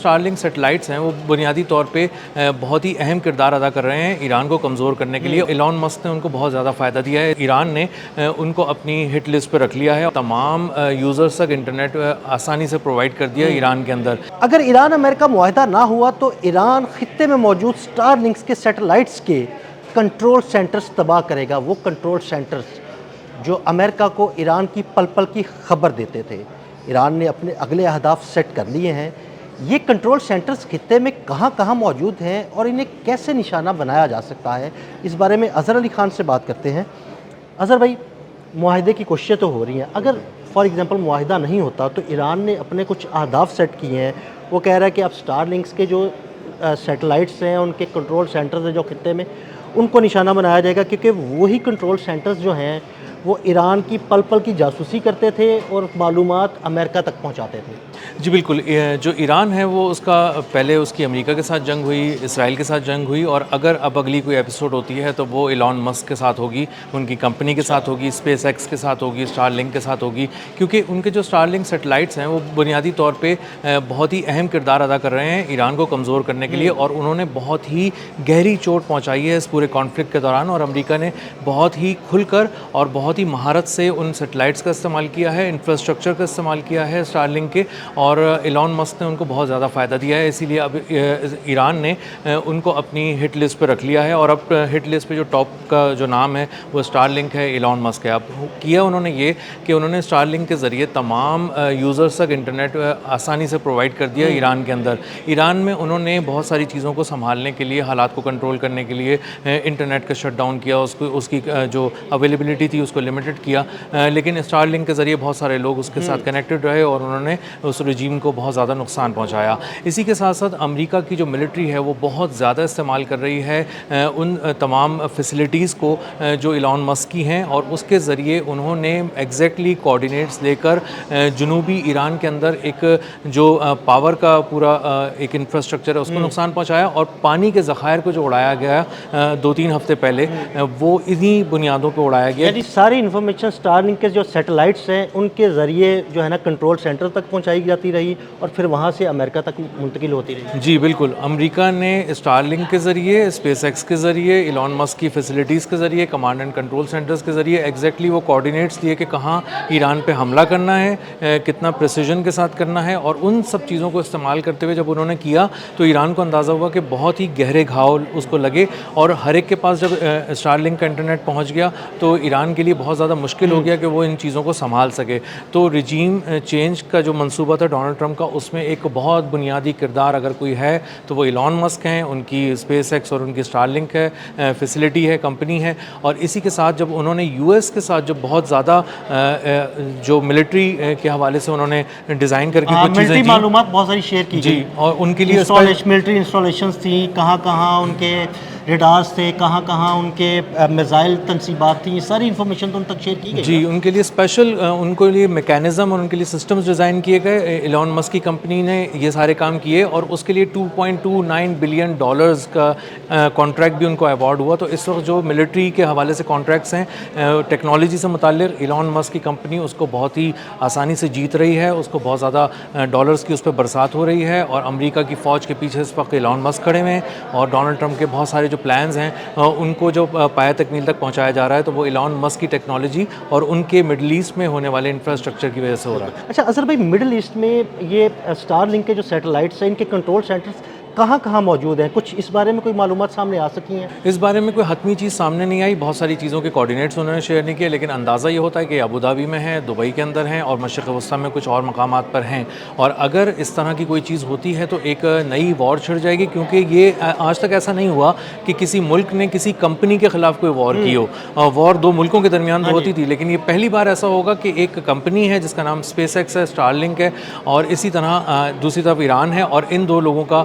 اسٹارلنک satellites ہیں وہ بنیادی طور پہ بہت ہی اہم کردار ادا کر رہے ہیں ایران کو کمزور کرنے کے لیے. ایلان مسک نے ان کو بہت زیادہ فائدہ دیا ہے. ایران نے ان کو اپنی ہٹ لسٹ پہ رکھ لیا ہے. تمام یوزرز تک انٹرنیٹ آسانی سے پرووائڈ کر دیا ایران کے اندر. اگر ایران امریکہ معاہدہ نہ ہوا تو ایران خطے میں موجود اسٹارلنکس کے سیٹلائٹس کے کنٹرول سینٹرز تباہ کرے گا. وہ کنٹرول سینٹرز جو امریکہ کو ایران کی پل پل کی خبر دیتے تھے. ایران نے اپنے اگلے اہداف سیٹ کر لیے ہیں. یہ کنٹرول سینٹرز خطے میں کہاں کہاں موجود ہیں اور انہیں کیسے نشانہ بنایا جا سکتا ہے، اس بارے میں اظہر علی خان سے بات کرتے ہیں. اظہر بھائی، معاہدے کی کوششیں تو ہو رہی ہیں. اگر فار ایگزامپل معاہدہ نہیں ہوتا تو ایران نے اپنے کچھ اہداف سیٹ کیے ہیں. وہ کہہ رہا ہے کہ اب اسٹارلنکس کے جو سیٹلائٹس ہیں، ان کے کنٹرول سینٹرز ہیں جو خطے میں، ان کو نشانہ بنایا جائے گا، کیونکہ وہی کنٹرول سینٹرز جو ہیں وہ ایران کی پل پل کی جاسوسی کرتے تھے اور معلومات امریکہ تک پہنچاتے تھے. جی بالکل. جو ایران ہے وہ اس کا پہلے اس کی امریکہ کے ساتھ جنگ ہوئی، اسرائیل کے ساتھ جنگ ہوئی، اور اگر اب اگلی کوئی ایپیسوڈ ہوتی ہے تو وہ ایلان مسک کے ساتھ ہوگی، ان کی کمپنی کے ساتھ ہوگی، اسپیس ایکس کے ساتھ ہوگی، اسٹار لنک کے ساتھ ہوگی. کیونکہ ان کے جو اسٹار لنک سیٹلائٹس ہیں وہ بنیادی طور پہ بہت ہی اہم کردار ادا کر رہے ہیں ایران کو کمزور کرنے کے لیے، اور انہوں نے بہت ہی گہری چوٹ پہنچائی ہے اس پورے کانفلکٹ کے دوران. اور امریکہ نے بہت ہی کھل کر اور بہت ہی مہارت سے ان سیٹلائٹس کا استعمال کیا ہے، انفراسٹرکچر کا استعمال کیا ہے اسٹار لنک کے، اور ایلان مسک نے ان کو بہت زیادہ فائدہ دیا ہے. اسی لیے اب ایران نے ان کو اپنی ہٹ لسٹ پہ رکھ لیا ہے، اور اب ہٹ لسٹ پہ جو ٹاپ کا جو نام ہے وہ اسٹار لنک ہے، ایلان مسک ہے. اب کیا انہوں نے یہ کہ انہوں نے اسٹار لنک کے ذریعے تمام یوزرز تک انٹرنیٹ آسانی سے پرووائڈ کر دیا ایران کے اندر. ایران میں انہوں نے بہت ساری چیزوں کو سنبھالنے کے لیے، حالات کو کنٹرول کرنے کے لیے انٹرنیٹ کا شٹ ڈاؤن کیا، اس کی جو اویلیبلٹی تھی اس کو لمیٹڈ کیا. لیکن اسٹار لنک کے ذریعے بہت سارے لوگ اس کے ساتھ کنیکٹڈ رہے اور انہوں نے اس رجیم کو بہت زیادہ نقصان پہنچایا. اسی کے ساتھ ساتھ امریکہ کی جو ملٹری ہے وہ بہت زیادہ استعمال کر رہی ہے ان تمام فیسلٹیز کو جو ایلان مسک کی ہیں، اور اس کے ذریعے انہوں نے ایگزیکٹلی کوآرڈینیٹس لے کر جنوبی ایران کے اندر ایک جو پاور کا پورا ایک انفراسٹرکچر ہے اس کو نقصان پہنچایا، اور پانی کے ذخائر کو جو اڑایا گیا 2-3 ہفتے پہلے وہ انہی بنیادوں پہ اڑایا گیا. یعنی ساری انفارمیشن اسٹارلنک کے جو سیٹلائٹس ہیں ان کے ذریعے جو ہے نا کنٹرول سینٹر تک پہنچائی جاتی رہی اور پھر وہاں سے امریکہ تک منتقل ہوتی رہی. جی بالکل. امریکہ نے اسٹار لنک کے ذریعے، اسپیس ایکس کے ذریعے، ایلان مسک کی فیسلٹیز کے ذریعے، کمانڈ اینڈ کنٹرول سینٹرز کے ذریعے ایگزیکٹلی وہ کوآرڈینیٹس دیے کہ کہاں ایران پہ حملہ کرنا ہے، کتنا پریسیجن کے ساتھ کرنا ہے، اور ان سب چیزوں کو استعمال کرتے ہوئے جب انہوں نے کیا تو ایران کو اندازہ ہوا کہ بہت ہی گہرے گھاؤ اس کو لگے، اور ہر ایک کے پاس جب اسٹار لنک کا انٹرنیٹ پہنچ گیا تو ایران کے لیے بہت زیادہ مشکل ہو گیا کہ وہ ان چیزوں کو سنبھال سکے. تو رجیم چینج کا جو منصوبہ تھا ڈونلڈ ٹرمپ کا، اس میں ایک بہت بنیادی کردار اگر کوئی ہے تو وہ ایلان مسک ہیں. ان کی اسپیس ایکس اور ان کی اسٹار لنک ہے، فیسلٹی ہے، کمپنی ہے. اور اسی کے ساتھ جب انہوں نے یو ایس کے ساتھ جو بہت زیادہ جو ملٹری کے حوالے سے انہوں نے ڈیزائن کر کے کچھ چیزیں ملٹری معلومات بہت ساری شیئر کی جی، اور ان کے لیے ملٹری انسٹالیشنز تھیں، کہاں کہاں ان کے ریڈارز تھے، کہاں کہاں ان کے میزائل تنصیبات تھیں، ساری انفارمیشن تو ان تک شیئر کی گئی. جی، ان کے لیے اسپیشل ان کے لیے میکینزم اور ان کے لیے سسٹمز ڈیزائن کیے گئے. ایلان مسک کی کمپنی نے یہ سارے کام کیے، اور اس کے لیے $2.29 بلین کا کانٹریکٹ بھی ان کو ایوارڈ ہوا. تو اس وقت جو ملٹری کے حوالے سے کانٹریکٹس ہیں ٹیکنالوجی سے متعلق، ایلان مسک کی کمپنی اس کو بہت ہی آسانی سے جیت رہی ہے. اس کو بہت زیادہ ڈالرز کی اس پہ برسات ہو رہی ہے، اور امریکہ کی فوج کے پیچھے اس وقت ایلان مسک کھڑے ہوئے ہیں. اور ڈونلڈ ٹرمپ کے بہت سارے جو پلانز ہیں ان کو جو پایہ تکمیل تک پہنچایا جا رہا ہے تو وہ ایلان مسک کی ٹیکنالوجی اور ان کے مڈل ایسٹ میں ہونے والے انفراسٹرکچر کی وجہ سے ہو رہا ہے. اچھا اظہر بھائی، مڈل ایسٹ میں یہ اسٹار لنک کے جو سیٹلائٹس ہیں ان کے کنٹرول سینٹرز کہاں کہاں موجود ہیں؟ کچھ اس بارے میں کوئی معلومات سامنے آ سکی ہیں؟ اس بارے میں کوئی حتمی چیز سامنے نہیں آئی. بہت ساری چیزوں کے کوآرڈینیٹس انہوں نے شیئر نہیں کیے، لیکن اندازہ یہ ہوتا ہے کہ ابوظہبی میں ہیں، دبئی کے اندر ہیں، اور مشرق وسطیٰ میں کچھ اور مقامات پر ہیں. اور اگر اس طرح کی کوئی چیز ہوتی ہے تو ایک نئی وار چھڑ جائے گی، کیونکہ یہ آج تک ایسا نہیں ہوا کہ کسی ملک نے کسی کمپنی کے خلاف کوئی وار کی ہو. وار دو ملکوں کے درمیان تو ہوتی تھی، لیکن یہ پہلی بار ایسا ہوگا کہ ایک کمپنی ہے جس کا نام اسپیس ایکس ہے، اسٹار لنک ہے، اور اسی طرح دوسری طرف ایران ہے، اور ان دو لوگوں کا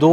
2